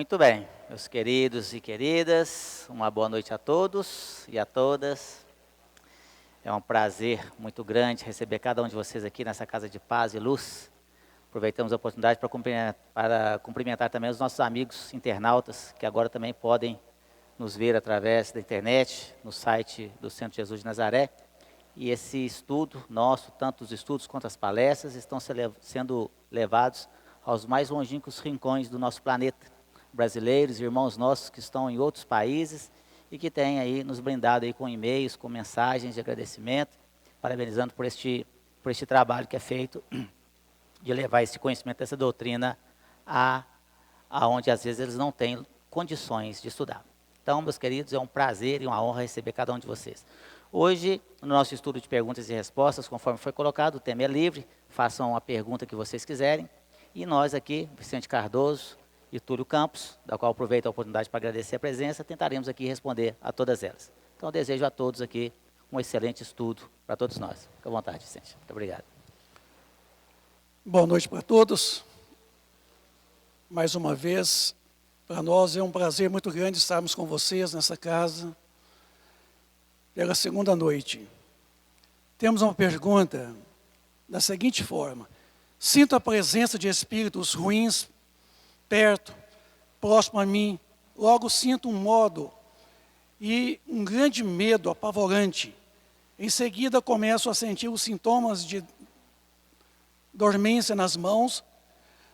Muito bem, meus queridos e queridas, uma boa noite a todos e a todas. É um prazer muito grande receber cada um de vocês aqui nessa casa de paz e luz. Aproveitamos a oportunidade para cumprimentar também os nossos amigos internautas, que agora também podem nos ver através da internet, no site do Centro Jesus de Nazaré. E esse estudo nosso, tanto os estudos quanto as palestras, estão sendo levados aos mais longínquos rincões do nosso planeta. Brasileiros, irmãos nossos que estão em outros países e que têm aí nos brindado aí com e-mails, com mensagens de agradecimento, parabenizando por este trabalho que é feito de levar esse conhecimento dessa doutrina aonde às vezes eles não têm condições de estudar. Então, meus queridos, é um prazer e uma honra receber cada um de vocês. Hoje, no nosso estudo de perguntas e respostas, conforme foi colocado, o tema é livre, façam a pergunta que vocês quiserem. E nós aqui, Vicente Cardoso e Túlio Campos, da qual aproveito a oportunidade para agradecer a presença, tentaremos aqui responder a todas elas. Então, desejo a todos aqui um excelente estudo para todos nós. Fique à vontade, Vicente. Muito obrigado. Boa noite para todos. Mais uma vez, para nós é um prazer muito grande estarmos com vocês nessa casa, pela segunda noite. Temos uma pergunta da seguinte forma: sinto a presença de espíritos ruins perto, próximo a mim, logo sinto um modo e um grande medo apavorante. Em seguida começo a sentir os sintomas de dormência nas mãos,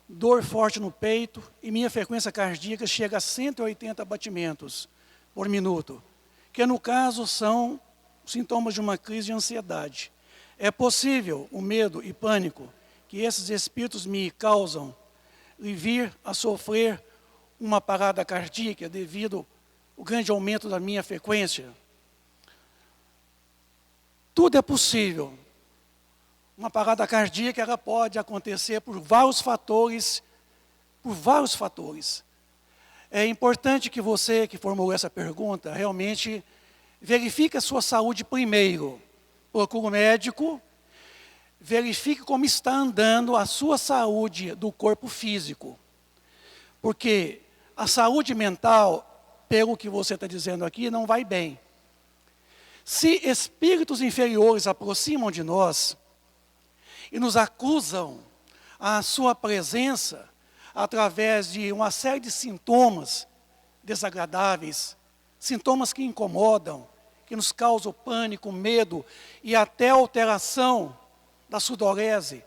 dor forte no peito e minha frequência cardíaca chega a 180 batimentos por minuto, que no caso são sintomas de uma crise de ansiedade. É possível o medo e pânico que esses espíritos me causam e vir a sofrer uma parada cardíaca devido ao grande aumento da minha frequência? Tudo é possível. Uma parada cardíaca ela pode acontecer por vários fatores. É importante que você que formulou essa pergunta realmente verifique a sua saúde primeiro. Procure um médico, verifique como está andando a sua saúde do corpo físico. Porque a saúde mental, pelo que você está dizendo aqui, não vai bem. Se espíritos inferiores aproximam de nós e nos acusam a sua presença através de uma série de sintomas desagradáveis, sintomas que incomodam, que nos causam pânico, medo e até alteração da sudorese,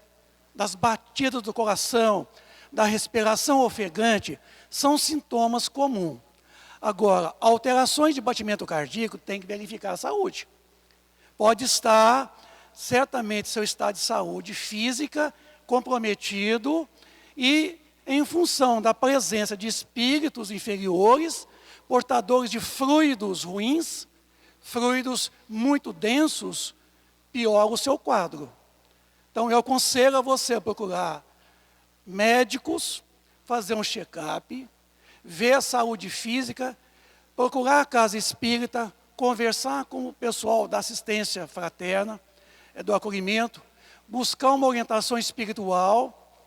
das batidas do coração, da respiração ofegante, são sintomas comuns. Agora, alterações de batimento cardíaco tem que verificar a saúde. Pode estar, certamente, seu estado de saúde física comprometido e em função da presença de espíritos inferiores, portadores de fluidos ruins, fluidos muito densos, piora o seu quadro. Então, eu aconselho a você procurar médicos, fazer um check-up, ver a saúde física, procurar a casa espírita, conversar com o pessoal da assistência fraterna, do acolhimento, buscar uma orientação espiritual,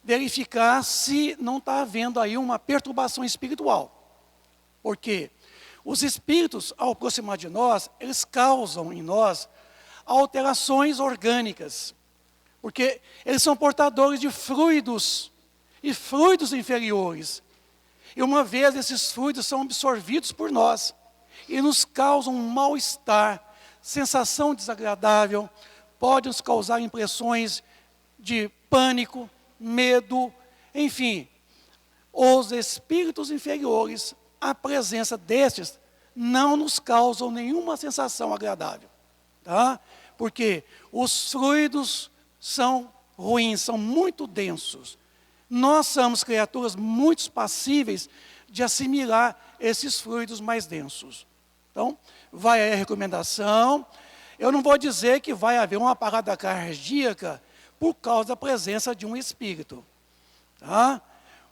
verificar se não está havendo aí uma perturbação espiritual. Porque os espíritos, ao aproximar de nós, eles causam em nós alterações orgânicas. Porque eles são portadores de fluidos, e fluidos inferiores. E uma vez esses fluidos são absorvidos por nós, e nos causam um mal-estar, sensação desagradável, pode nos causar impressões de pânico, medo, enfim. Os espíritos inferiores, a presença destes, não nos causam nenhuma sensação agradável. Tá? Porque os fluidos são ruins, são muito densos. Nós somos criaturas muito passíveis de assimilar esses fluidos mais densos. Então, vai aí a recomendação. Eu não vou dizer que vai haver uma parada cardíaca por causa da presença de um espírito. Tá?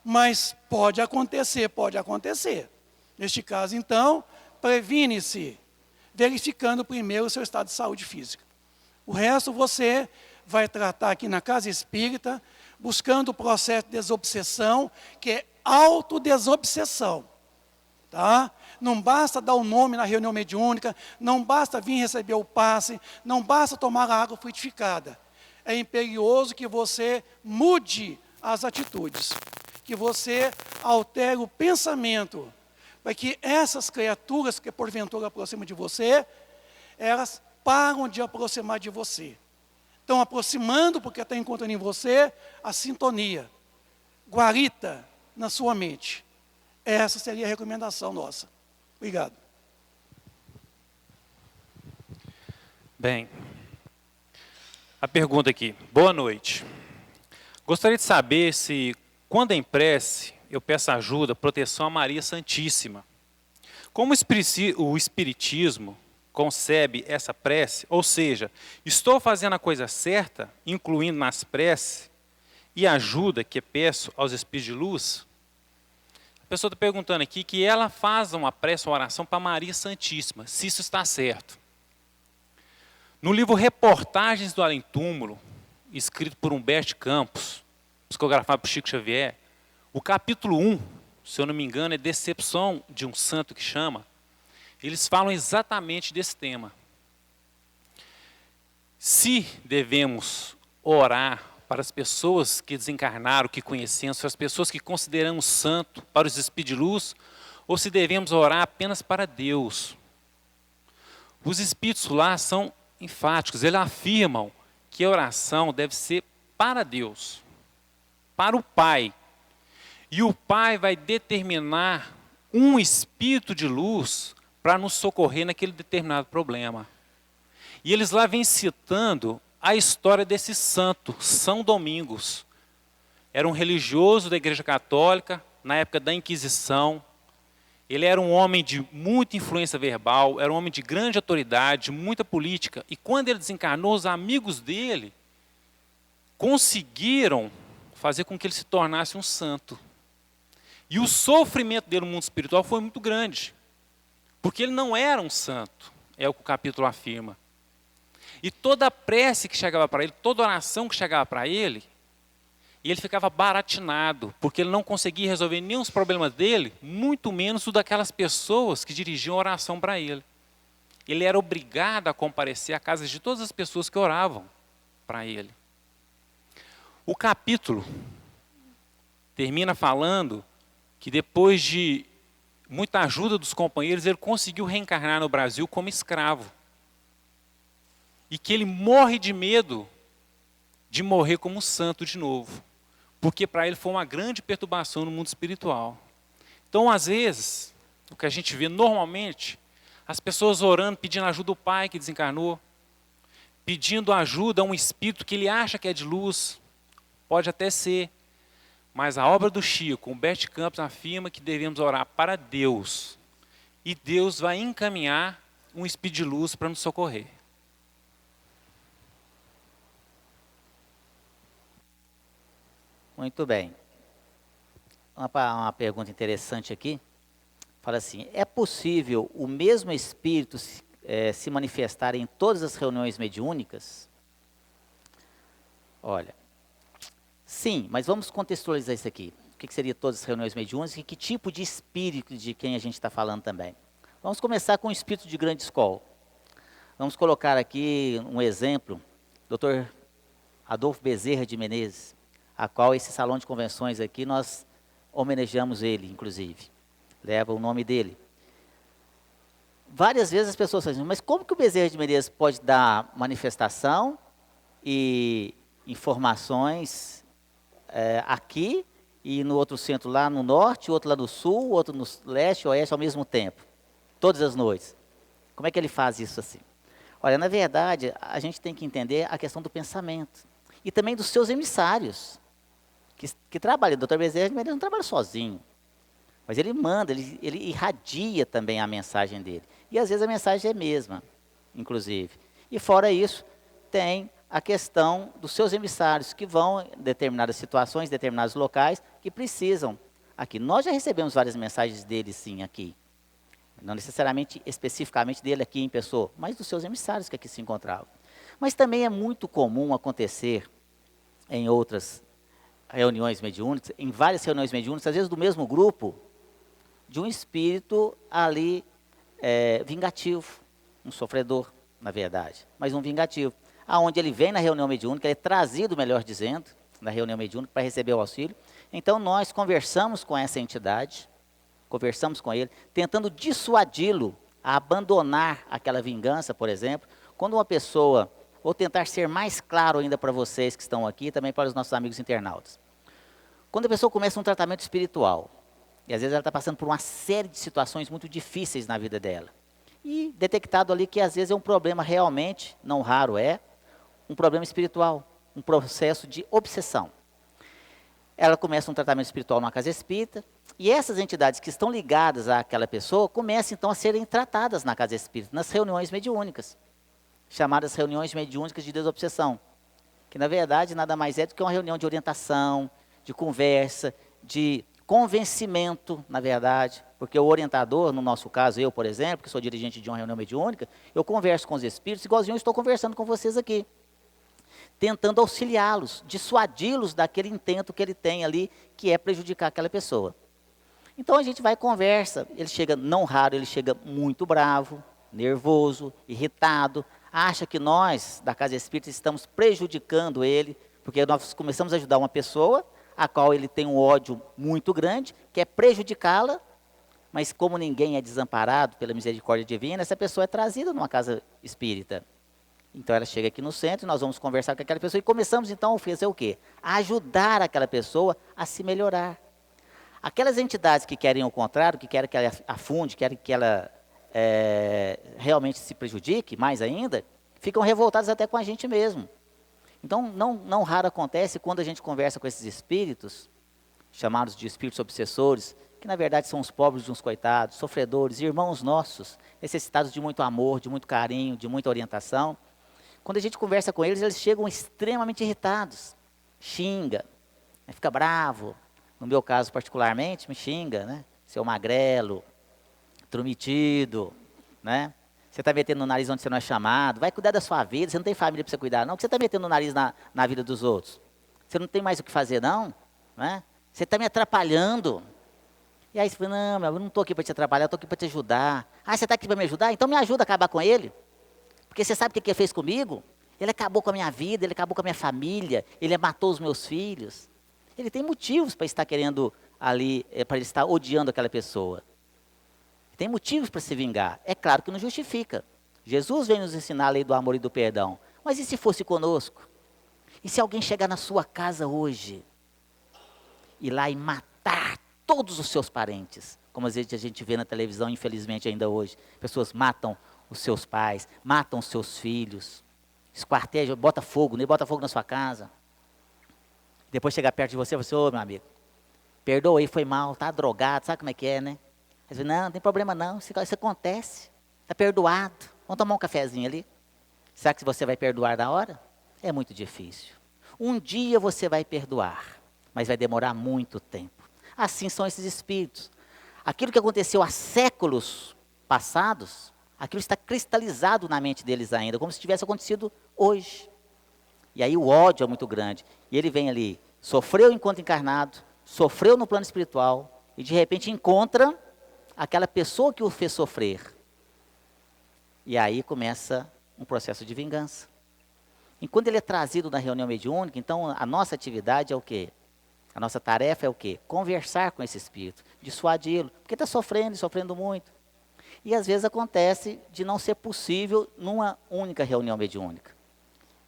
Mas pode acontecer, pode acontecer. Neste caso, então, previne-se, verificando primeiro o seu estado de saúde física. O resto você vai tratar aqui na casa espírita, buscando o processo de desobsessão, que é autodesobsessão. Tá? Não basta dar o nome na reunião mediúnica, não basta vir receber o passe, não basta tomar a água frutificada. É imperioso que você mude as atitudes, que você altere o pensamento, para que essas criaturas que porventura aproximam de você, elas param de aproximar de você. Estão aproximando porque estão encontrando em você a sintonia. Guarita na sua mente. Essa seria a recomendação nossa. Obrigado. Bem, a pergunta aqui. Boa noite. Gostaria de saber se, quando em prece, eu peço ajuda, proteção a Maria Santíssima. Como o Espiritismo concebe essa prece, ou seja, estou fazendo a coisa certa, incluindo nas preces, e ajuda que peço aos Espíritos de luz? A pessoa está perguntando aqui que ela faz uma prece, uma oração para Maria Santíssima, se isso está certo. No livro Reportagens do Além Túmulo, escrito por Humberto Campos, psicografado por Chico Xavier, o capítulo 1, se eu não me engano, é Decepção de um Santo que chama, eles falam exatamente desse tema. Se devemos orar para as pessoas que desencarnaram, que conhecemos, para as pessoas que consideramos santo, para os espíritos de luz, ou se devemos orar apenas para Deus. Os espíritos lá são enfáticos, eles afirmam que a oração deve ser para Deus, para o Pai. E o Pai vai determinar um espírito de luz para nos socorrer naquele determinado problema. E eles lá vêm citando a história desse santo, São Domingos. Era um religioso da Igreja Católica, na época da Inquisição. Ele era um homem de muita influência verbal, era um homem de grande autoridade, muita política. E quando ele desencarnou, os amigos dele conseguiram fazer com que ele se tornasse um santo. E o sofrimento dele no mundo espiritual foi muito grande. Porque ele não era um santo, é o que o capítulo afirma. E toda a prece que chegava para ele, toda oração que chegava para ele, e ele ficava baratinado, porque ele não conseguia resolver nenhum dos problemas dele, muito menos o daquelas pessoas que dirigiam a oração para ele. Ele era obrigado a comparecer à casa de todas as pessoas que oravam para ele. O capítulo termina falando que depois de muita ajuda dos companheiros, ele conseguiu reencarnar no Brasil como escravo. E que ele morre de medo de morrer como santo de novo. Porque para ele foi uma grande perturbação no mundo espiritual. Então, às vezes, o que a gente vê normalmente, as pessoas orando, pedindo ajuda ao pai que desencarnou, pedindo ajuda a um espírito que ele acha que é de luz, pode até ser. Mas a obra do Chico, Humberto Campos, afirma que devemos orar para Deus. E Deus vai encaminhar um espírito de luz para nos socorrer. Muito bem. Uma pergunta interessante aqui. Fala assim, é possível o mesmo espírito se manifestar em todas as reuniões mediúnicas? Olha, sim, mas vamos contextualizar isso aqui. O que seria todas as reuniões mediúnicas e que tipo de espírito de quem a gente está falando também? Vamos começar com o espírito de grande escola. Vamos colocar aqui um exemplo, Dr. Adolfo Bezerra de Menezes, a qual esse salão de convenções aqui nós homenageamos ele, inclusive. Leva o nome dele. Várias vezes as pessoas falam assim, mas como que o Bezerra de Menezes pode dar manifestação e informações aqui e no outro centro lá no norte, outro lá no sul, outro no leste, oeste ao mesmo tempo, todas as noites? Como é que ele faz isso assim? Olha, na verdade, a gente tem que entender a questão do pensamento e também dos seus emissários que trabalham. O Dr. Bezerra de Menezes não trabalha sozinho, mas ele manda, ele irradia também a mensagem dele. E às vezes a mensagem é a mesma, inclusive. E fora isso, tem a questão dos seus emissários, que vão em determinadas situações, determinados locais, que precisam aqui. Nós já recebemos várias mensagens dele, sim, aqui. Não necessariamente, especificamente dele aqui em pessoa, mas dos seus emissários que aqui se encontravam. Mas também é muito comum acontecer em outras reuniões mediúnicas, em várias reuniões mediúnicas, às vezes do mesmo grupo, de um espírito ali vingativo, um sofredor, na verdade, mas um vingativo. Aonde ele vem na reunião mediúnica, ele é trazido, melhor dizendo, na reunião mediúnica para receber o auxílio. Então nós conversamos com essa entidade, conversamos com ele, tentando dissuadi-lo a abandonar aquela vingança, por exemplo. Quando uma pessoa, vou tentar ser mais claro ainda para vocês que estão aqui, também para os nossos amigos internautas. Quando a pessoa começa um tratamento espiritual, e às vezes ela está passando por uma série de situações muito difíceis na vida dela, e detectado ali que às vezes é um problema realmente, não raro um problema espiritual, um processo de obsessão. Ela começa um tratamento espiritual numa casa espírita, e essas entidades que estão ligadas àquela pessoa começam então a serem tratadas na casa espírita, nas reuniões mediúnicas, chamadas reuniões mediúnicas de desobsessão, que na verdade nada mais é do que uma reunião de orientação, de conversa, de convencimento, na verdade, porque o orientador, no nosso caso, eu, por exemplo, que sou dirigente de uma reunião mediúnica, eu converso com os espíritos, igualzinho eu estou conversando com vocês aqui, tentando auxiliá-los, dissuadi-los daquele intento que ele tem ali, que é prejudicar aquela pessoa. Então a gente vai e conversa, ele chega, não raro, ele chega muito bravo, nervoso, irritado, acha que nós, da Casa Espírita, estamos prejudicando ele, porque nós começamos a ajudar uma pessoa, a qual ele tem um ódio muito grande, que é prejudicá-la, mas como ninguém é desamparado pela misericórdia divina, essa pessoa é trazida numa casa espírita. Então ela chega aqui no centro, nós vamos conversar com aquela pessoa e começamos então a fazer o quê? A ajudar aquela pessoa a se melhorar. Aquelas entidades que querem o contrário, que querem que ela afunde, querem que ela realmente se prejudique mais ainda, ficam revoltadas até com a gente mesmo. Então, não raro acontece quando a gente conversa com esses espíritos, chamados de espíritos obsessores, que na verdade são os pobres de uns coitados, sofredores, irmãos nossos, necessitados de muito amor, de muito carinho, de muita orientação. Quando a gente conversa com eles, eles chegam extremamente irritados, xinga, fica bravo. No meu caso particularmente, me xinga, né? Seu magrelo, intrometido, né? Você está metendo no nariz onde você não é chamado, vai cuidar da sua vida, você não tem família para você cuidar não, que você está metendo o nariz na vida dos outros. Você não tem mais o que fazer não, né? Você está me atrapalhando. E aí você fala, não, meu, eu não estou aqui para te atrapalhar, eu estou aqui para te ajudar. Ah, você está aqui para me ajudar? Então me ajuda a acabar com ele. Porque você sabe o que ele fez comigo? Ele acabou com a minha vida, ele acabou com a minha família, ele matou os meus filhos. Ele tem motivos para estar querendo ali, para ele estar odiando aquela pessoa. Tem motivos para se vingar. É claro que não justifica. Jesus vem nos ensinar a lei do amor e do perdão. Mas e se fosse conosco? E se alguém chegar na sua casa hoje, ir lá e matar todos os seus parentes? Como às vezes a gente vê na televisão, infelizmente ainda hoje. Pessoas matam os seus pais, matam os seus filhos, esquartejam, bota fogo na sua casa. Depois chegar perto de você e fala assim, ô meu amigo, perdoa aí, foi mal, tá drogado, sabe como é que é, né? Aí você, não tem problema não, isso acontece, está perdoado, vamos tomar um cafezinho ali. Será que você vai perdoar na hora? É muito difícil. Um dia você vai perdoar, mas vai demorar muito tempo. Assim são esses espíritos. Aquilo que aconteceu há séculos passados, aquilo está cristalizado na mente deles ainda, como se tivesse acontecido hoje. E aí o ódio é muito grande. E ele vem ali, sofreu enquanto encarnado, sofreu no plano espiritual, e de repente encontra aquela pessoa que o fez sofrer. E aí começa um processo de vingança. E quando ele é trazido na reunião mediúnica, então a nossa atividade é o quê? A nossa tarefa é o quê? Conversar com esse espírito, dissuadi-lo, porque está sofrendo e sofrendo muito. E às vezes acontece de não ser possível numa única reunião mediúnica.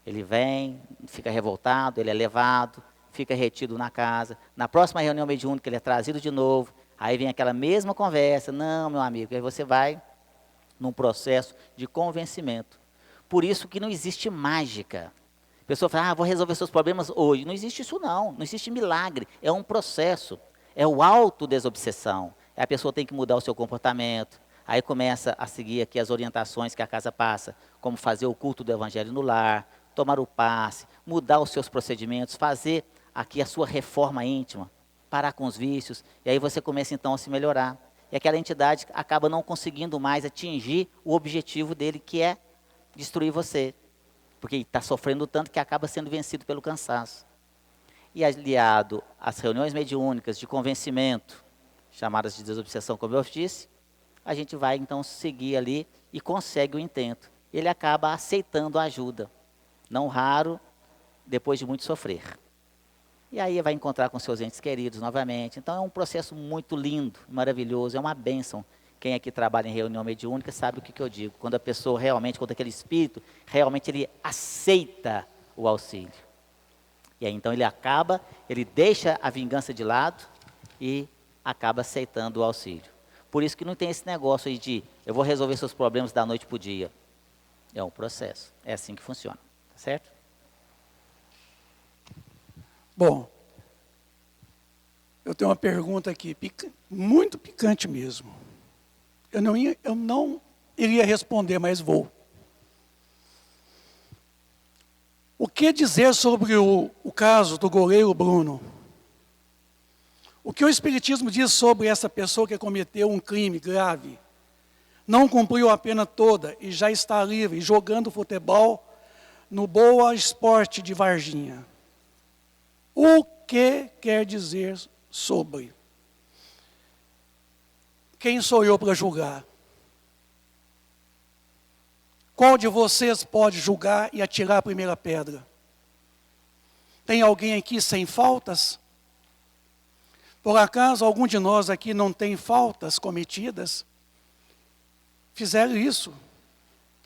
Ele vem, fica revoltado, ele é levado, fica retido na casa. Na próxima reunião mediúnica ele é trazido de novo. Aí vem aquela mesma conversa. Não, meu amigo, aí você vai num processo de convencimento. Por isso que não existe mágica. A pessoa fala, vou resolver seus problemas hoje. Não existe isso não existe milagre. É um processo, é o autodesobsessão. A pessoa tem que mudar o seu comportamento. Aí começa a seguir aqui as orientações que a casa passa, como fazer o culto do evangelho no lar, tomar o passe, mudar os seus procedimentos, fazer aqui a sua reforma íntima, parar com os vícios, e aí você começa então a se melhorar. E aquela entidade acaba não conseguindo mais atingir o objetivo dele, que é destruir você, porque está sofrendo tanto que acaba sendo vencido pelo cansaço. e aliado às reuniões mediúnicas de convencimento, chamadas de desobsessão, como eu disse, a gente vai então seguir ali e consegue o intento. Ele acaba aceitando a ajuda, não raro, depois de muito sofrer. E aí vai encontrar com seus entes queridos novamente. Então é um processo muito lindo, maravilhoso, é uma bênção. Quem aqui trabalha em reunião mediúnica sabe o que eu digo. Quando a pessoa realmente, quando aquele espírito, realmente ele aceita o auxílio. E aí então ele deixa a vingança de lado e acaba aceitando o auxílio. Por isso que não tem esse negócio aí de, eu vou resolver seus problemas da noite para o dia. É um processo, é assim que funciona, tá certo? Bom, eu tenho uma pergunta aqui, muito picante mesmo. Eu não iria responder, mas vou. O que dizer sobre o caso do goleiro Bruno? O que o Espiritismo diz sobre essa pessoa que cometeu um crime grave, não cumpriu a pena toda e já está livre, jogando futebol no Boa Esporte de Varginha? O que quer dizer sobre? Quem sou eu para julgar? Qual de vocês pode julgar e atirar a primeira pedra? Tem alguém aqui sem faltas? Por acaso algum de nós aqui não tem faltas cometidas? Fizeram isso.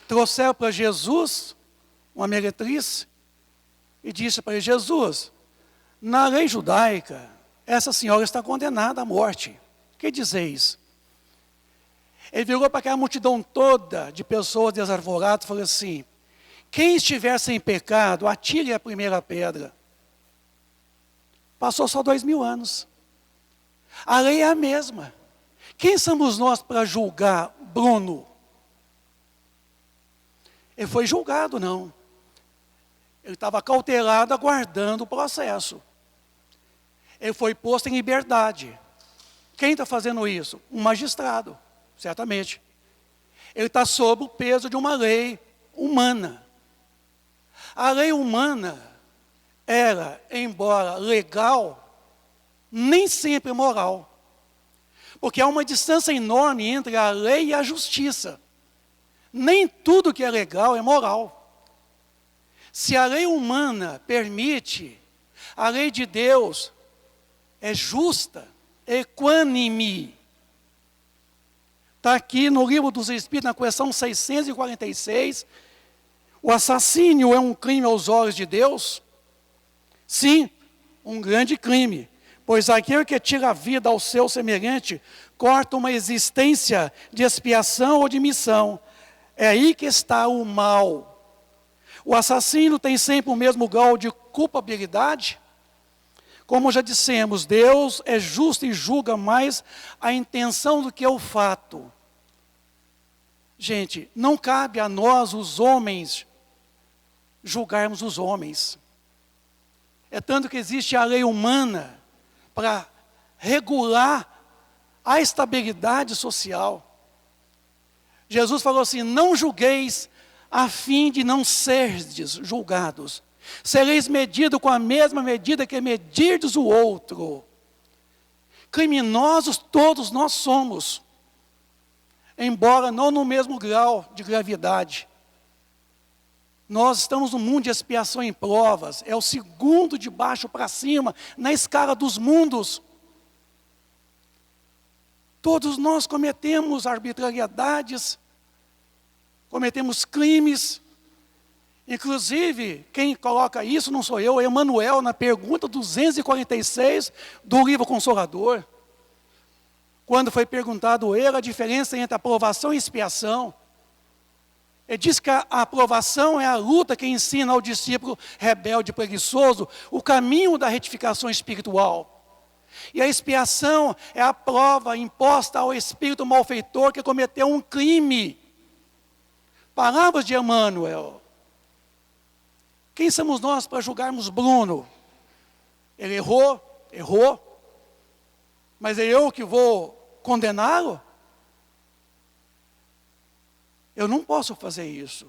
Trouxeram para Jesus uma meretriz e disse para ele: Jesus, na lei judaica, essa senhora está condenada à morte. Que dizeis? Ele virou para aquela multidão toda de pessoas desarvoradas e falou assim: quem estiver sem pecado, atire a primeira pedra. Passou só 2000 anos. A lei é a mesma. Quem somos nós para julgar Bruno? Ele foi julgado, não. Ele estava cautelado, aguardando o processo. Ele foi posto em liberdade. Quem está fazendo isso? Um magistrado, certamente. Ele está sob o peso de uma lei humana. A lei humana era, embora legal, nem sempre moral. Porque há uma distância enorme entre a lei e a justiça. Nem tudo que é legal é moral. Se a lei humana permite, a lei de Deus é justa, equânime. Está aqui no Livro dos Espíritos, na questão 646, o assassínio é um crime aos olhos de Deus? Sim, um grande crime, pois aquele que tira a vida ao seu semelhante, corta uma existência de expiação ou de missão. É aí que está o mal. O assassino tem sempre o mesmo grau de culpabilidade? Como já dissemos, Deus é justo e julga mais a intenção do que o fato. Gente, não cabe a nós, os homens, julgarmos os homens. É tanto que existe a lei humana para regular a estabilidade social. Jesus falou assim: não julgueis a fim de não serdes julgados. Sereis medido com a mesma medida que medirdes o outro. Criminosos todos nós somos, embora não no mesmo grau de gravidade. Nós estamos num mundo de expiação em provas, é o segundo de baixo para cima, na escala dos mundos. Todos nós cometemos arbitrariedades, cometemos crimes. Inclusive, quem coloca isso não sou eu, é Emmanuel, na pergunta 246 do livro Consolador. Quando foi perguntado ele a diferença entre aprovação e expiação. Ele diz que a aprovação é a luta que ensina ao discípulo rebelde e preguiçoso o caminho da retificação espiritual. E a expiação é a prova imposta ao espírito malfeitor que cometeu um crime. Palavras de Emmanuel. Quem somos nós para julgarmos Bruno? Ele errou, mas é eu que vou condená-lo? Eu não posso fazer isso.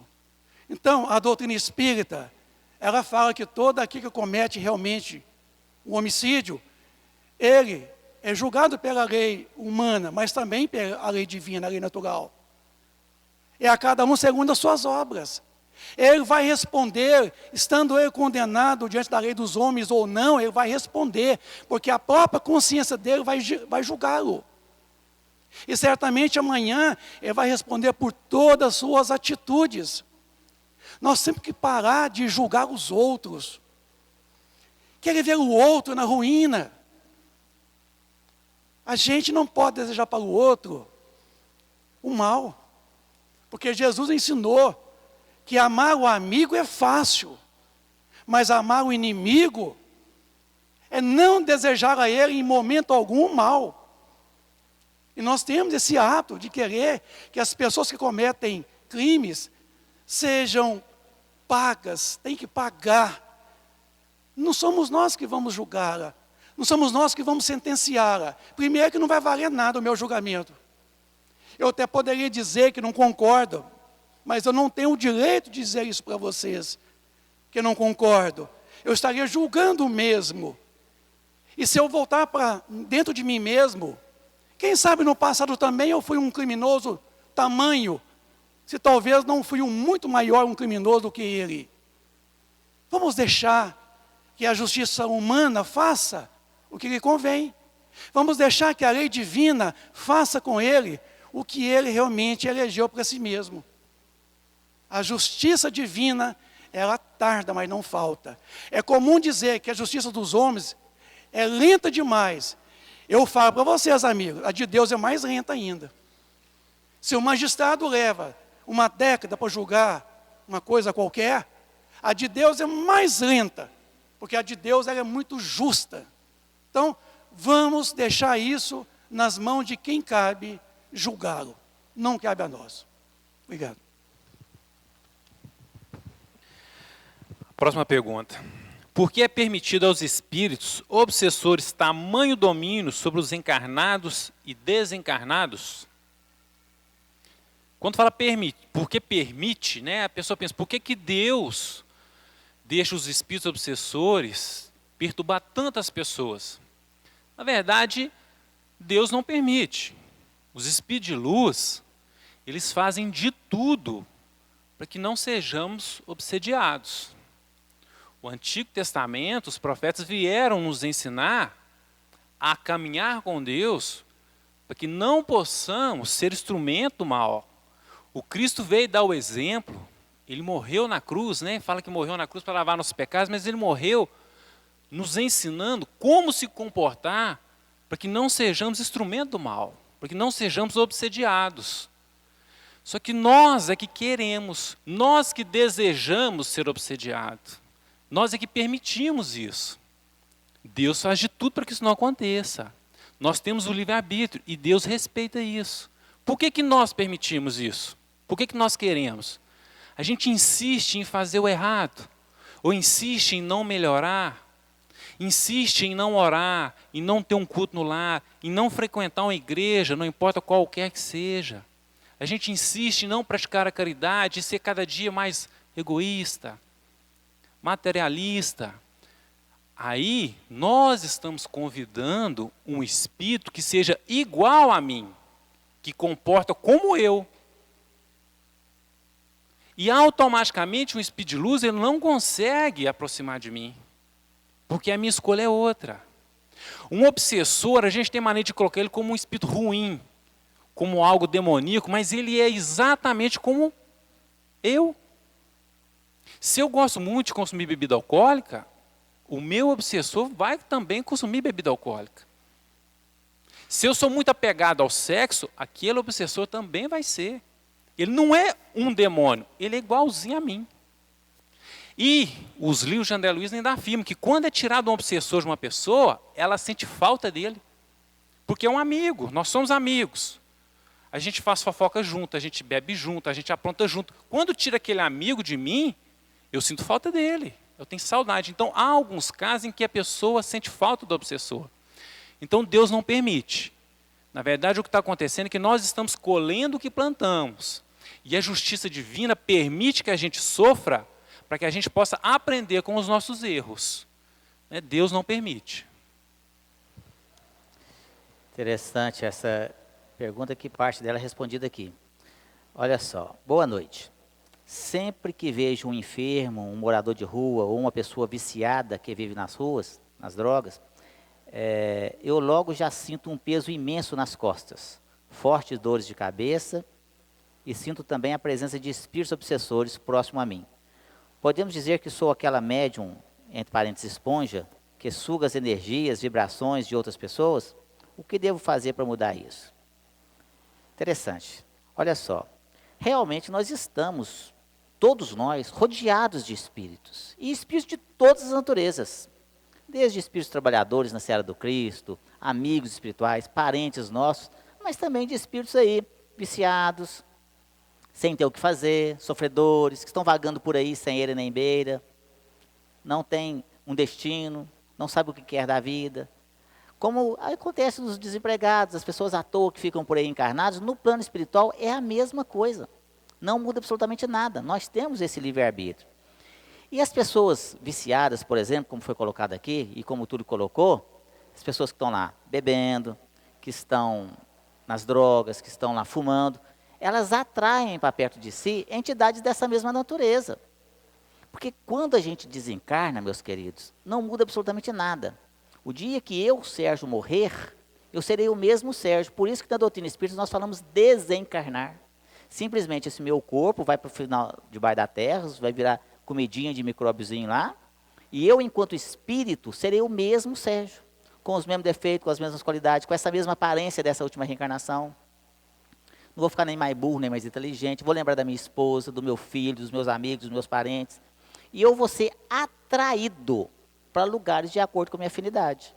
Então, a doutrina espírita, ela fala que todo aquele que comete realmente O homicídio, ele é julgado pela lei humana, mas também pela lei divina, a lei natural. É a cada um segundo as suas obras. Ele vai responder, estando ele condenado diante da lei dos homens ou não, ele vai responder, porque a própria consciência dele vai julgá-lo. E certamente amanhã ele vai responder por todas as suas atitudes. Nós temos que parar de julgar os outros. Querer ver o outro na ruína. A gente não pode desejar para o outro o mal. Porque Jesus ensinou que amar o amigo é fácil, mas amar o inimigo é não desejar a ele em momento algum o mal. E nós temos esse hábito de querer que as pessoas que cometem crimes sejam pagas, tem que pagar. Não somos nós que vamos julgá-la, não somos nós que vamos sentenciá-la. Primeiro que não vai valer nada o meu julgamento. Eu até poderia dizer que não concordo, mas eu não tenho o direito de dizer isso para vocês, que eu não concordo. Eu estaria julgando mesmo. E se eu voltar para dentro de mim mesmo, quem sabe no passado também eu fui um criminoso tamanho, se talvez não fui muito maior um criminoso do que ele. Vamos deixar que a justiça humana faça o que lhe convém. Vamos deixar que a lei divina faça com ele o que ele realmente elegeu para si mesmo. A justiça divina, ela tarda, mas não falta. É comum dizer que a justiça dos homens é lenta demais. Eu falo para vocês, amigos, a de Deus é mais lenta ainda. Se o magistrado leva uma década para julgar uma coisa qualquer, a de Deus é mais lenta, porque a de Deus ela é muito justa. Então, vamos deixar isso nas mãos de quem cabe julgá-lo. Não cabe a nós. Obrigado. Próxima pergunta. Por que é permitido aos espíritos obsessores tamanho domínio sobre os encarnados e desencarnados? Quando fala permite, porque permite, né, a pessoa pensa, por que Deus deixa os espíritos obsessores perturbar tantas pessoas? Na verdade, Deus não permite. Os espíritos de luz, eles fazem de tudo para que não sejamos obsediados. O Antigo Testamento, os profetas vieram nos ensinar a caminhar com Deus para que não possamos ser instrumento do mal. O Cristo veio dar o exemplo, ele morreu na cruz, né? Fala que morreu na cruz para lavar nossos pecados, mas ele morreu nos ensinando como se comportar para que não sejamos instrumento do mal, para que não sejamos obsediados. Só que nós é que queremos, nós que desejamos ser obsediados, nós é que permitimos isso. Deus faz de tudo para que isso não aconteça. Nós temos o livre-arbítrio e Deus respeita isso. Por que nós permitimos isso? Por que nós queremos? A gente insiste em fazer o errado, ou insiste em não melhorar, insiste em não orar, em não ter um culto no lar, em não frequentar uma igreja, não importa qualquer que seja. A gente insiste em não praticar a caridade, em ser cada dia mais egoísta, materialista. Aí nós estamos convidando um espírito que seja igual a mim, que comporta como eu. E automaticamente um espírito de luz ele não consegue aproximar de mim, porque a minha escolha é outra. Um obsessor, a gente tem mania de colocar ele como um espírito ruim, como algo demoníaco, mas ele é exatamente como eu. Se eu gosto muito de consumir bebida alcoólica, o meu obsessor vai também consumir bebida alcoólica. Se eu sou muito apegado ao sexo, aquele obsessor também vai ser. Ele não é um demônio, ele é igualzinho a mim. E os livros de André Luiz ainda afirmam que quando é tirado um obsessor de uma pessoa, ela sente falta dele. Porque é um amigo, nós somos amigos. A gente faz fofoca junto, a gente bebe junto, a gente apronta junto. Quando tira aquele amigo de mim, eu sinto falta dele, eu tenho saudade. Então há alguns casos em que a pessoa sente falta do obsessor. Então Deus não permite. Na verdade o que está acontecendo é que nós estamos colhendo o que plantamos. E a justiça divina permite que a gente sofra para que a gente possa aprender com os nossos erros. né, Deus não permite. Interessante essa pergunta, que parte dela é respondida aqui. Olha só, boa noite. Sempre que vejo um enfermo, um morador de rua ou uma pessoa viciada que vive nas ruas, nas drogas, eu logo já sinto um peso imenso nas costas, fortes dores de cabeça e sinto também a presença de espíritos obsessores próximo a mim. Podemos dizer que sou aquela médium, entre parênteses, esponja, que suga as energias, vibrações de outras pessoas? O que devo fazer para mudar isso? Interessante. Olha só, realmente nós estamos, todos nós, rodeados de espíritos, e espíritos de todas as naturezas, desde espíritos trabalhadores na seara do Cristo, amigos espirituais, parentes nossos, mas também de espíritos aí, viciados, sem ter o que fazer, sofredores, que estão vagando por aí sem eira nem beira, não tem um destino, não sabe o que quer da vida. Como acontece nos desempregados, as pessoas à toa que ficam por aí encarnados, no plano espiritual é a mesma coisa. Não muda absolutamente nada. Nós temos esse livre-arbítrio. E as pessoas viciadas, por exemplo, como foi colocado aqui, e como o Túlio colocou, as pessoas que estão lá bebendo, que estão nas drogas, que estão lá fumando, elas atraem para perto de si entidades dessa mesma natureza. Porque quando a gente desencarna, meus queridos, não muda absolutamente nada. O dia que eu, Sérgio, morrer, eu serei o mesmo Sérgio. Por isso que na doutrina espírita nós falamos desencarnar. Simplesmente esse meu corpo vai para o final debaixo da terra, vai virar comidinha de micróbiozinho lá, e eu, enquanto espírito, serei o mesmo Sérgio, com os mesmos defeitos, com as mesmas qualidades, com essa mesma aparência dessa última reencarnação. Não vou ficar nem mais burro, nem mais inteligente, vou lembrar da minha esposa, do meu filho, dos meus amigos, dos meus parentes, e eu vou ser atraído para lugares de acordo com a minha afinidade.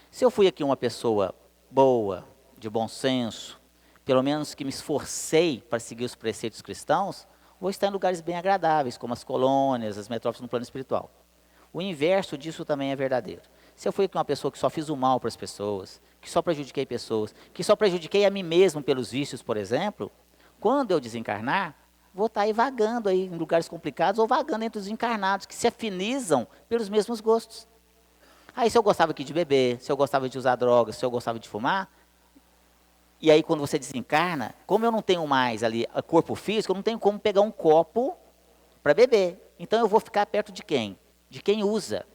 Se eu fui aqui uma pessoa boa, de bom senso, pelo menos que me esforcei para seguir os preceitos cristãos, vou estar em lugares bem agradáveis, como as colônias, as metrópoles no plano espiritual. O inverso disso também é verdadeiro. Se eu fui aqui uma pessoa que só fiz o mal para as pessoas, que só prejudiquei pessoas, que só prejudiquei a mim mesmo pelos vícios, por exemplo, quando eu desencarnar, vou estar aí vagando aí em lugares complicados ou vagando entre os encarnados que se afinizam pelos mesmos gostos. Aí se eu gostava aqui de beber, se eu gostava de usar drogas, se eu gostava de fumar, e aí quando você desencarna, como eu não tenho mais ali corpo físico, eu não tenho como pegar um copo para beber. Então eu vou ficar perto de quem? De quem usa.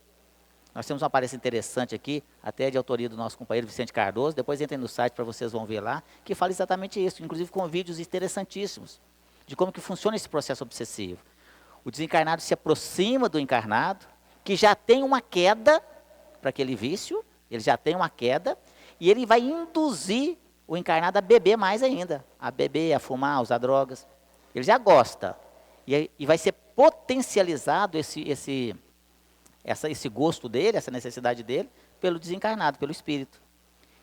Nós temos uma palestra interessante aqui, até de autoria do nosso companheiro Vicente Cardoso, depois entrem no site para vocês vão ver lá, que fala exatamente isso, inclusive com vídeos interessantíssimos, de como que funciona esse processo obsessivo. O desencarnado se aproxima do encarnado, que já tem uma queda para aquele vício, ele já tem uma queda, e ele vai induzir o encarnado a beber mais ainda, a beber, a fumar, a usar drogas. Ele já gosta, e vai ser potencializado esse gosto dele, essa necessidade dele, pelo desencarnado, pelo espírito.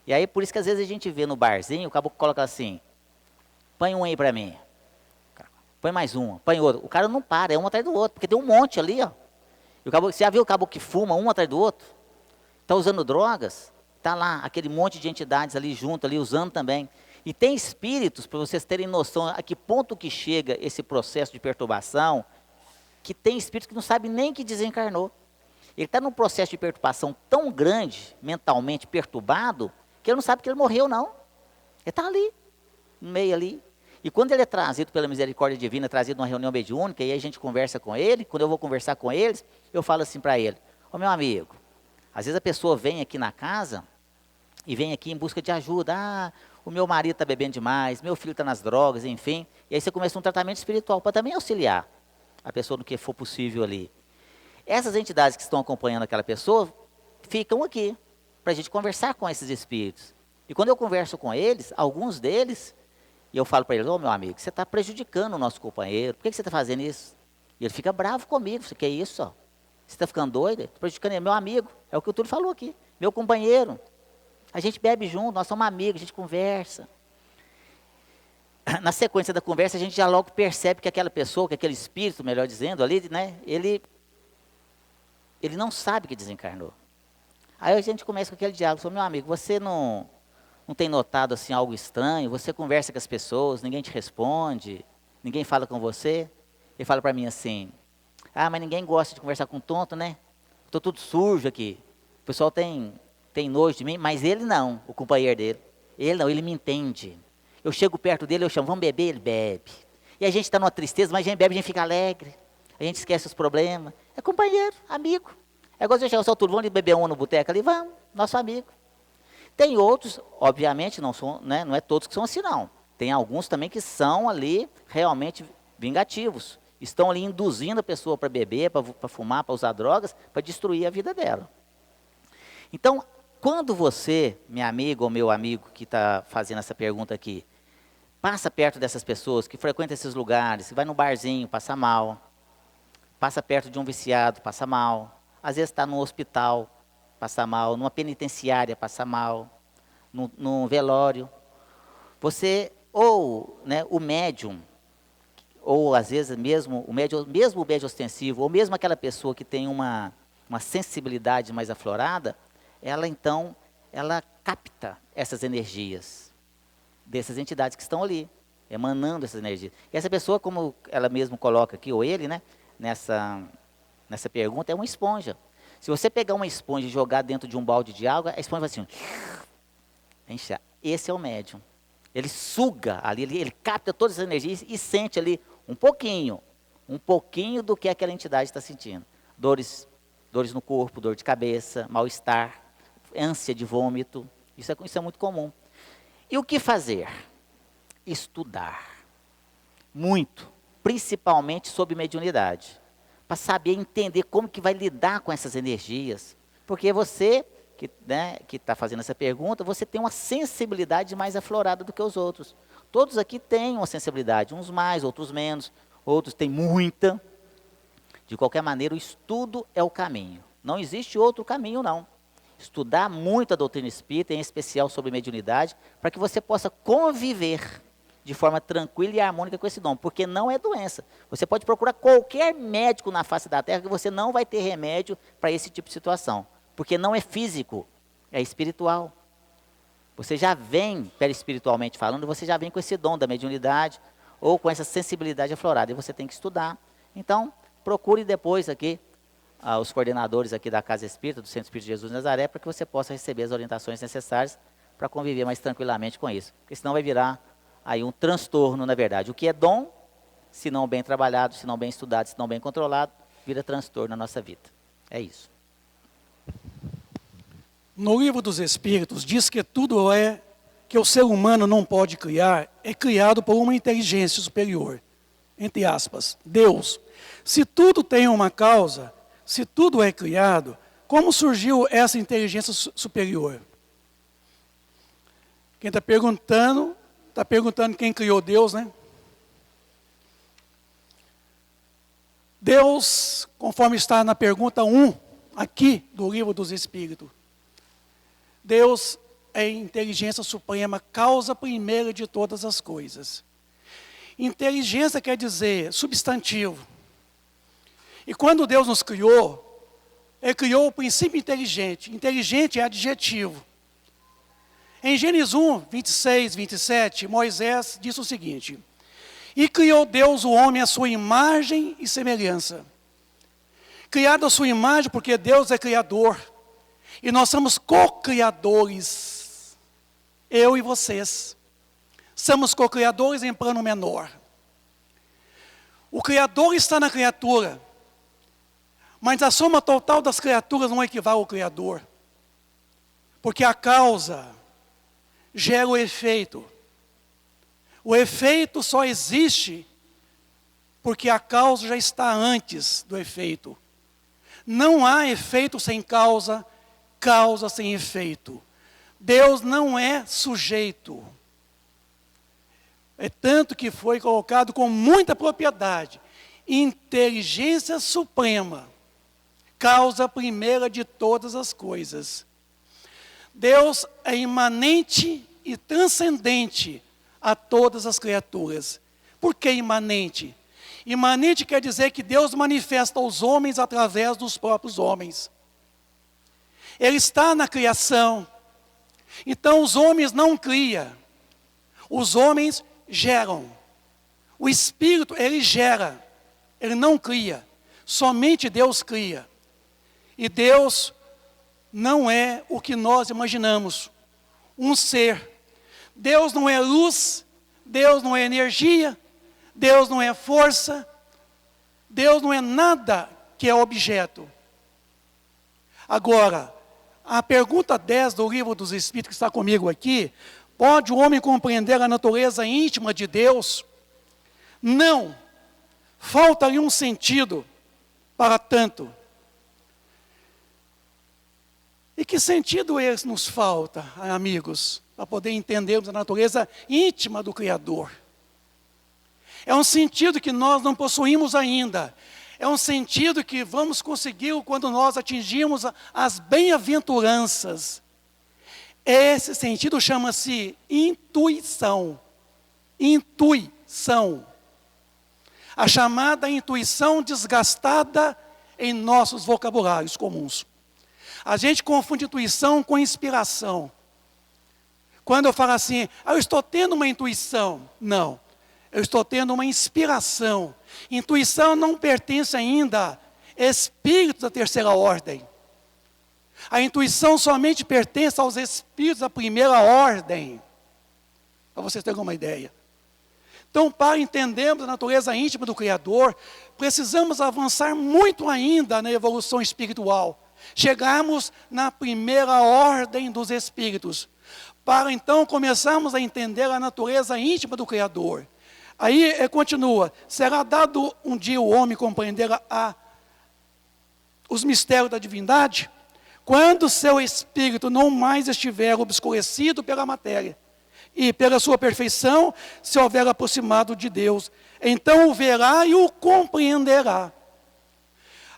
E aí, por isso que às vezes a gente vê no barzinho, o caboclo coloca assim, põe um aí para mim. Põe mais um, põe outro. O cara não para, é um atrás do outro, porque tem um monte ali, ó. E o caboclo, você já viu o caboclo que fuma um atrás do outro? Está usando drogas? Está lá, aquele monte de entidades ali junto, ali usando também. E tem espíritos, para vocês terem noção a que ponto que chega esse processo de perturbação, que tem espírito que não sabe nem que desencarnou. Ele está num processo de perturbação tão grande, mentalmente perturbado, que ele não sabe que ele morreu, não. Ele está ali, no meio ali. E quando ele é trazido pela misericórdia divina, trazido numa reunião mediúnica, e aí a gente conversa com ele, quando eu vou conversar com eles, eu falo assim para ele, ô meu amigo, às vezes a pessoa vem aqui na casa, e vem aqui em busca de ajuda, o meu marido está bebendo demais, meu filho está nas drogas, enfim, e aí você começa um tratamento espiritual, para também auxiliar a pessoa no que for possível ali. Essas entidades que estão acompanhando aquela pessoa, ficam aqui, para a gente conversar com esses espíritos. E quando eu converso com eles, alguns deles, e eu falo para eles, ô meu amigo, você está prejudicando o nosso companheiro, por que você está fazendo isso? E ele fica bravo comigo, você quer isso? Ó? Você está ficando doido? Estou prejudicando ele, meu amigo, é o que o Túlio falou aqui, meu companheiro. A gente bebe junto, nós somos amigos, a gente conversa. Na sequência da conversa, a gente já logo percebe que aquela pessoa, que aquele espírito, melhor dizendo, ali, né, ele não sabe que desencarnou. Aí a gente começa com aquele diálogo, meu amigo, você não tem notado assim algo estranho? Você conversa com as pessoas, ninguém te responde, ninguém fala com você? Ele fala para mim assim, mas ninguém gosta de conversar com tonto, né? estou tudo sujo aqui. O pessoal tem nojo de mim, mas ele não, o companheiro dele. Ele não, ele me entende. Eu chego perto dele, eu chamo, vamos beber, ele bebe. E a gente está numa tristeza, mas a gente bebe, a gente fica alegre. A gente esquece os problemas. É companheiro, amigo. É igual se eu chegar, só tudo, vamos beber um no boteco ali? Vamos, nosso amigo. Tem outros, obviamente, não é todos que são assim, não. Tem alguns também que são ali realmente vingativos. Estão ali induzindo a pessoa para beber, para fumar, para usar drogas, para destruir a vida dela. Então, quando você, minha amiga ou meu amigo que está fazendo essa pergunta aqui, passa perto dessas pessoas que frequentam esses lugares, vai no barzinho, passa mal, passa perto de um viciado, passa mal, às vezes está no hospital, passa mal, numa penitenciária, passa mal, num velório. Você, ou o médium, ou às vezes mesmo o médium ostensivo, ou mesmo aquela pessoa que tem uma sensibilidade mais aflorada, ela capta essas energias dessas entidades que estão ali, emanando essas energias. E essa pessoa, como ela mesmo coloca aqui, ou ele, nessa pergunta, é uma esponja. Se você pegar uma esponja e jogar dentro de um balde de água, a esponja vai assim, encher. Esse é o médium. Ele suga ali, ele capta todas as energias e sente ali um pouquinho do que aquela entidade está sentindo. Dores no corpo, dor de cabeça, mal-estar, ânsia de vômito. Isso é muito comum. E o que fazer? Estudar. Muito. Principalmente sobre mediunidade. Para saber entender como que vai lidar com essas energias. Porque você, que está fazendo essa pergunta, você tem uma sensibilidade mais aflorada do que os outros. Todos aqui têm uma sensibilidade, uns mais, outros menos, outros têm muita. De qualquer maneira, o estudo é o caminho. Não existe outro caminho, não. Estudar muito a doutrina espírita, em especial sobre mediunidade, para que você possa conviver de forma tranquila e harmônica com esse dom, porque não é doença. Você pode procurar qualquer médico na face da Terra que você não vai ter remédio para esse tipo de situação, porque não é físico, é espiritual. Você já vem, perispiritualmente falando, você já vem com esse dom da mediunidade ou com essa sensibilidade aflorada, e você tem que estudar. Então, procure depois aqui os coordenadores aqui da Casa Espírita, do Centro Espírita de Jesus de Nazaré, para que você possa receber as orientações necessárias para conviver mais tranquilamente com isso. Porque senão vai virar aí um transtorno, na verdade. O que é dom, se não bem trabalhado, se não bem estudado, se não bem controlado, vira transtorno na nossa vida. É isso. No Livro dos Espíritos diz que tudo que o ser humano não pode criar, é criado por uma inteligência superior. Entre aspas, Deus. Se tudo tem uma causa, se tudo é criado, como surgiu essa inteligência superior? Quem está perguntando quem criou Deus, né? Deus, conforme está na pergunta 1, aqui do Livro dos Espíritos, Deus é inteligência suprema, causa primeira de todas as coisas. Inteligência quer dizer substantivo. E quando Deus nos criou, Ele criou o princípio inteligente. Inteligente é adjetivo. Em Gênesis 1, 26, 27, Moisés diz o seguinte: e criou Deus o homem à sua imagem e semelhança. Criado à sua imagem porque Deus é criador. E nós somos co-criadores. Eu e vocês. Somos co-criadores em plano menor. O Criador está na criatura. Mas a soma total das criaturas não equivale ao Criador. Porque a causa gera o efeito. O efeito só existe porque a causa já está antes do efeito. Não há efeito sem causa, causa sem efeito. Deus não é sujeito. É tanto que foi colocado com muita propriedade. Inteligência suprema. Causa primeira de todas as coisas. Deus é imanente e transcendente a todas as criaturas. Por que imanente? Imanente quer dizer que Deus manifesta aos homens através dos próprios homens. Ele está na criação. Então os homens não criam. Os homens geram. O Espírito, ele gera. Ele não cria. Somente Deus cria. E Deus não é o que nós imaginamos, um ser. Deus não é luz, Deus não é energia, Deus não é força, Deus não é nada que é objeto. Agora, a pergunta 10 do Livro dos Espíritos que está comigo aqui, pode o homem compreender a natureza íntima de Deus? Não. Falta-lhe um sentido para tanto. E que sentido esse nos falta, amigos, para poder entendermos a natureza íntima do Criador? É um sentido que nós não possuímos ainda. É um sentido que vamos conseguir quando nós atingirmos as bem-aventuranças. Esse sentido chama-se intuição. Intuição. A chamada intuição desgastada em nossos vocabulários comuns. A gente confunde intuição com inspiração. Quando eu falo assim, eu estou tendo uma intuição. Não, eu estou tendo uma inspiração. Intuição não pertence ainda a espíritos da terceira ordem. A intuição somente pertence aos espíritos da primeira ordem. Para vocês terem uma ideia. Então, para entendermos a natureza íntima do Criador, precisamos avançar muito ainda na evolução espiritual. Chegarmos na primeira ordem dos espíritos. Para então começarmos a entender a natureza íntima do Criador. Aí continua, será dado um dia o homem compreender os mistérios da divindade, quando seu espírito não mais estiver obscurecido pela matéria, e pela sua perfeição se houver aproximado de Deus, então o verá e o compreenderá.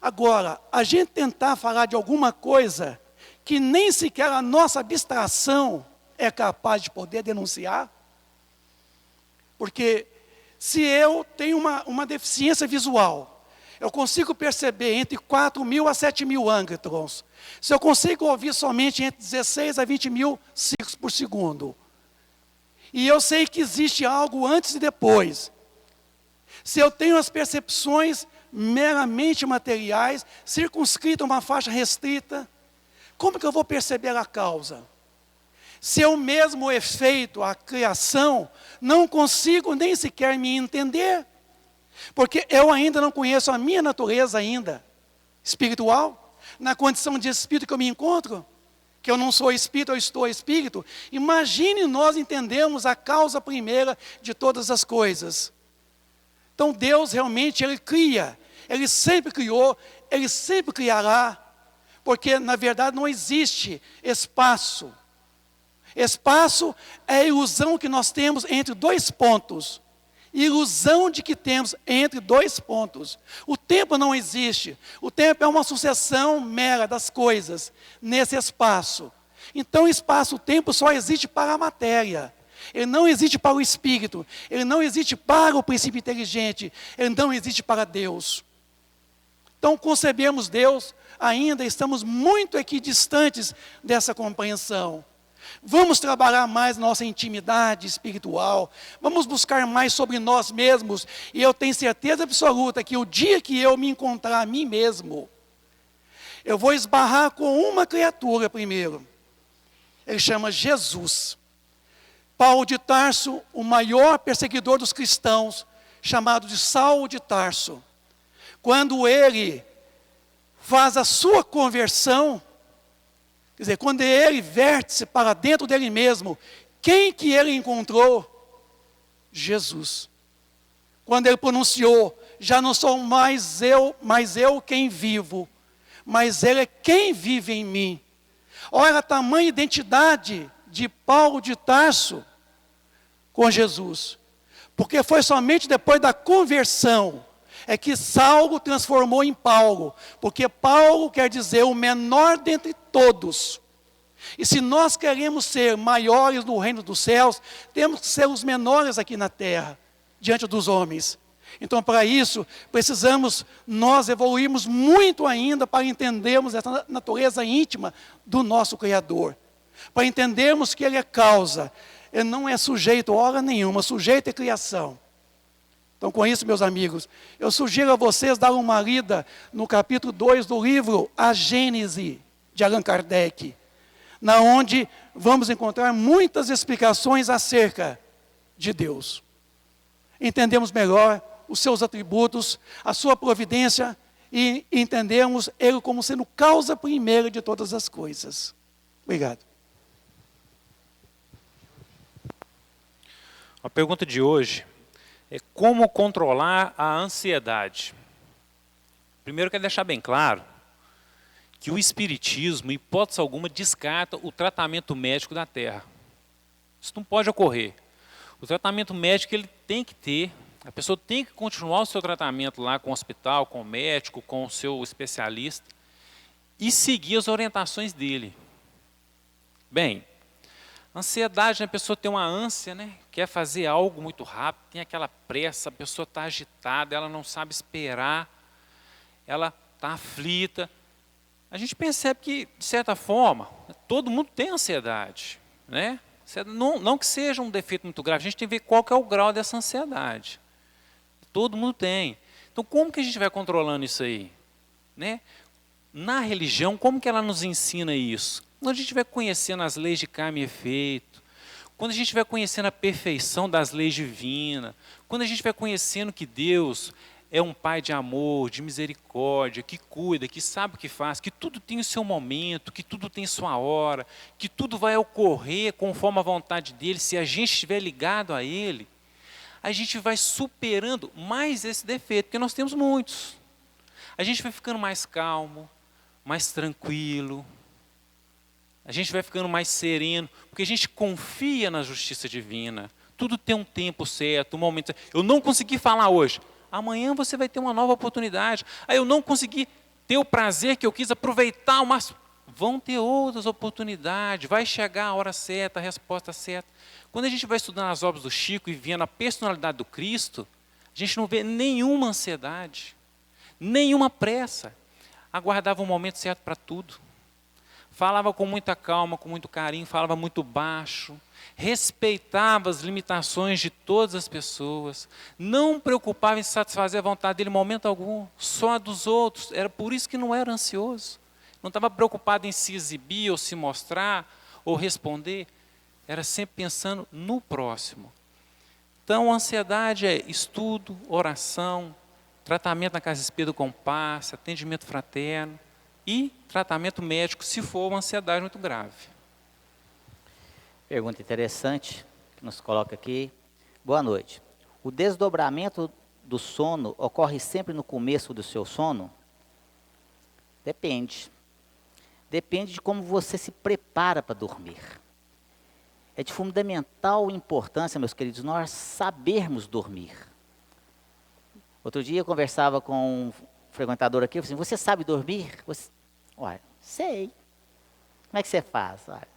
Agora, a gente tentar falar de alguma coisa que nem sequer a nossa abstração é capaz de poder denunciar, porque se eu tenho uma deficiência visual, eu consigo perceber entre 4.000 a 7.000 ângulos. Se eu consigo ouvir somente entre 16 a 20.000 ciclos por segundo, e eu sei que existe algo antes e depois, se eu tenho as percepções meramente materiais, circunscritas a uma faixa restrita, como que eu vou perceber a causa? Se eu mesmo efeito, a criação, não consigo nem sequer me entender, porque eu ainda não conheço a minha natureza ainda, espiritual, na condição de espírito que eu me encontro, que eu não sou espírito, eu estou espírito. Imagine nós entendermos a causa primeira de todas as coisas. Então Deus realmente, Ele cria, Ele sempre criou, Ele sempre criará, porque na verdade não existe espaço. Espaço é a ilusão que nós temos entre dois pontos. Ilusão de que temos entre dois pontos. O tempo não existe. O tempo é uma sucessão mera das coisas nesse espaço. Então, espaço-tempo só existe para a matéria. Ele não existe para o espírito. Ele não existe para o princípio inteligente. Ele não existe para Deus. Então, concebemos Deus, ainda estamos muito equidistantes dessa compreensão. Vamos trabalhar mais nossa intimidade espiritual, vamos buscar mais sobre nós mesmos, e eu tenho certeza absoluta que o dia que eu me encontrar a mim mesmo, eu vou esbarrar com uma criatura primeiro. Ele chama Jesus. Paulo de Tarso, o maior perseguidor dos cristãos, chamado de Saulo de Tarso. Quando ele faz a sua conversão, quer dizer, quando ele verte-se para dentro dele mesmo, quem que ele encontrou? Jesus. Quando ele pronunciou, já não sou mais eu quem vivo, mas ele é quem vive em mim. Olha a tamanha identidade de Paulo de Tarso com Jesus. Porque foi somente depois da conversão é que Saulo transformou em Paulo, porque Paulo quer dizer o menor dentre todos. E se nós queremos ser maiores no reino dos céus, temos que ser os menores aqui na terra, diante dos homens. Então, para isso, precisamos nós evoluirmos muito ainda para entendermos essa natureza íntima do nosso Criador. Para entendermos que Ele é causa, Ele não é sujeito a hora nenhuma, sujeito é criação. Então, com isso, meus amigos, eu sugiro a vocês dar uma lida no capítulo 2 do livro A Gênese, de Allan Kardec, na onde vamos encontrar muitas explicações acerca de Deus. Entendemos melhor os seus atributos, a sua providência, e entendemos Ele como sendo causa primeira de todas as coisas. Obrigado. A pergunta de hoje é como controlar a ansiedade. Primeiro, eu quero deixar bem claro que o Espiritismo, em hipótese alguma, descarta o tratamento médico da Terra. Isso não pode ocorrer. O tratamento médico ele tem que ter, a pessoa tem que continuar o seu tratamento lá com o hospital, com o médico, com o seu especialista e seguir as orientações dele. Bem, ansiedade, a pessoa tem uma ânsia, né? Quer fazer algo muito rápido, tem aquela pressa, a pessoa está agitada, ela não sabe esperar, ela está aflita. A gente percebe que, de certa forma, todo mundo tem ansiedade, né? Não que seja um defeito muito grave, a gente tem que ver qual que é o grau dessa ansiedade. Todo mundo tem. Então, como que a gente vai controlando isso aí? Né? Na religião, como que ela nos ensina isso? Quando a gente vai conhecendo as leis de karma e efeito, quando a gente vai conhecendo a perfeição das leis divinas, quando a gente vai conhecendo que Deus é um Pai de amor, de misericórdia, que cuida, que sabe o que faz, que tudo tem o seu momento, que tudo tem sua hora, que tudo vai ocorrer conforme a vontade dEle, se a gente estiver ligado a Ele, a gente vai superando mais esse defeito, porque nós temos muitos. A gente vai ficando mais calmo, mais tranquilo, a gente vai ficando mais sereno, porque a gente confia na justiça divina. Tudo tem um tempo certo, um momento certo. Eu não consegui falar hoje. Amanhã você vai ter uma nova oportunidade. Aí eu não consegui ter o prazer que eu quis aproveitar o máximo. Vão ter outras oportunidades, vai chegar a hora certa, a resposta certa. Quando a gente vai estudando as obras do Chico e vendo a personalidade do Cristo, a gente não vê nenhuma ansiedade, nenhuma pressa. Aguardava o momento certo para tudo. Falava com muita calma, com muito carinho, falava muito baixo, respeitava as limitações de todas as pessoas, não preocupava em satisfazer a vontade dele em momento algum, só a dos outros. Era por isso que não era ansioso. Não estava preocupado em se exibir ou se mostrar ou responder. Era sempre pensando no próximo. Então, a ansiedade é estudo, oração, tratamento na Casa Espírita com passe, atendimento fraterno e tratamento médico se for uma ansiedade muito grave. Pergunta interessante que nos coloca aqui. Boa noite. O desdobramento do sono ocorre sempre no começo do seu sono? Depende. Depende de como você se prepara para dormir. É de fundamental importância, meus queridos, nós sabermos dormir. Outro dia eu conversava com um frequentador aqui, eu falei assim, você sabe dormir? Olha, sei. Como é que você faz? Olha,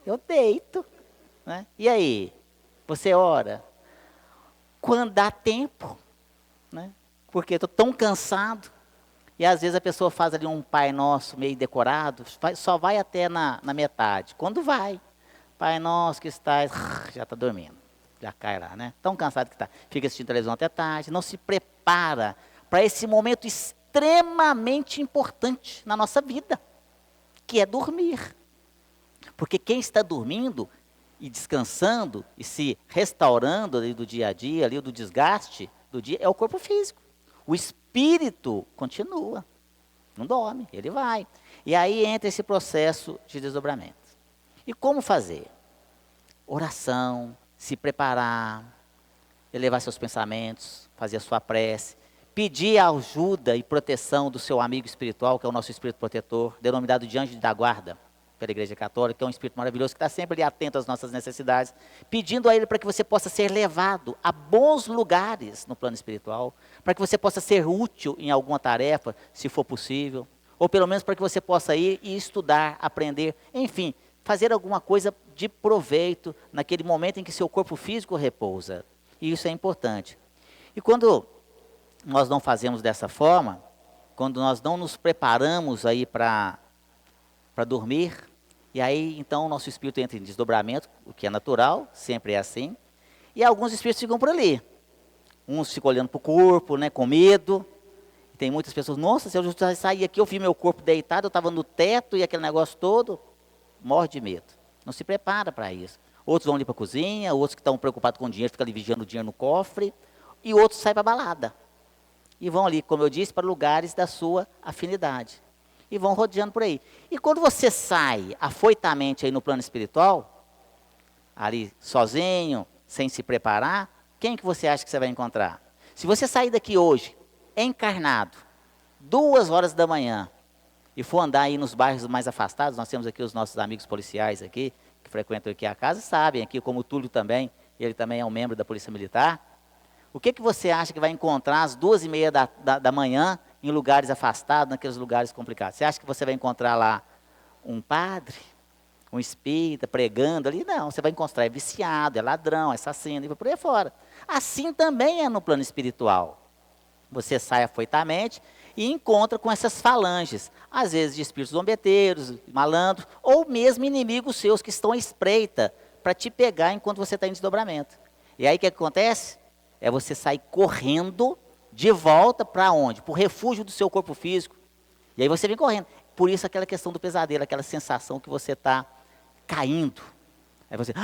eu deito. Né? E aí? Você ora? Quando dá tempo. Né? Porque estou tão cansado. E às vezes a pessoa faz ali um Pai Nosso meio decorado, só vai até na metade. Quando vai, Pai Nosso que estás, já está dormindo. Já cai lá, né? Tão cansado que está. Fica assistindo televisão até tarde, não se prepara para esse momento extremamente importante na nossa vida, que é dormir. Porque quem está dormindo e descansando e se restaurando ali do dia a dia, ali do desgaste do dia, é o corpo físico. O espírito continua, não dorme, ele vai. E aí entra esse processo de desdobramento. E como fazer? Oração, se preparar, elevar seus pensamentos, fazer a sua prece, pedir a ajuda e proteção do seu amigo espiritual, que é o nosso espírito protetor, denominado de anjo da guarda, pela Igreja Católica, que é um espírito maravilhoso, que está sempre ali atento às nossas necessidades, pedindo a ele para que você possa ser levado a bons lugares no plano espiritual, para que você possa ser útil em alguma tarefa, se for possível, ou pelo menos para que você possa ir e estudar, aprender, enfim, fazer alguma coisa de proveito naquele momento em que seu corpo físico repousa. E isso é importante. E quando nós não fazemos dessa forma, quando nós não nos preparamos aí para dormir, e aí então o nosso espírito entra em desdobramento, o que é natural, sempre é assim, e alguns espíritos ficam por ali, Uns ficam olhando para o corpo, né, com medo. Tem muitas pessoas, nossa, se eu já saí aqui, eu vi meu corpo deitado, eu estava no teto e aquele negócio todo, morre de medo. Não se prepara para isso. Outros vão ali para a cozinha, outros que estão preocupados com o dinheiro, ficam ali vigiando o dinheiro no cofre, e outros saem para a balada. E vão ali, como eu disse, para lugares da sua afinidade. E vão rodeando por aí. E quando você sai afoitamente aí no plano espiritual, ali sozinho, sem se preparar, quem que você acha que você vai encontrar? Se você sair daqui hoje, encarnado, 2 horas da manhã, e for andar aí nos bairros mais afastados, nós temos aqui os nossos amigos policiais aqui, que frequentam aqui a casa, sabem aqui, como o Túlio também, ele também é um membro da Polícia Militar. O que você acha que vai encontrar às 2h30 da manhã, em lugares afastados, naqueles lugares complicados? Você acha que você vai encontrar lá um padre, um espírita pregando ali? Não, você vai encontrar é viciado, é ladrão, é assassino, e por aí fora. Assim também é no plano espiritual. Você sai afoitamente e encontra com essas falanges, às vezes de espíritos zombeteiros, malandros, ou mesmo inimigos seus que estão à espreita para te pegar enquanto você está em desdobramento. E aí o que acontece? É você sair correndo de volta para onde? Para o refúgio do seu corpo físico. E aí você vem correndo. Por isso aquela questão do pesadelo, aquela sensação que você está caindo. Aí você,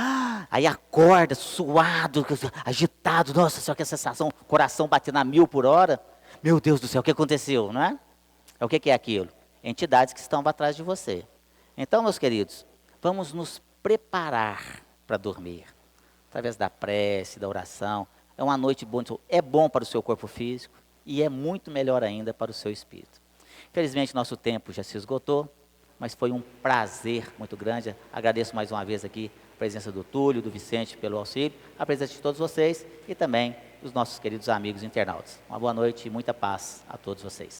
aí acorda, suado, agitado, nossa, só que a sensação, coração batendo a 1000 por hora. Meu Deus do céu, o que aconteceu, não é? O que é aquilo? Entidades que estão atrás de você. Então, meus queridos, vamos nos preparar para dormir. Através da prece, da oração. É uma noite boa, é bom para o seu corpo físico e é muito melhor ainda para o seu espírito. Infelizmente, nosso tempo já se esgotou, mas foi um prazer muito grande. Agradeço mais uma vez aqui a presença do Túlio, do Vicente pelo auxílio, a presença de todos vocês e também dos nossos queridos amigos internautas. Uma boa noite e muita paz a todos vocês.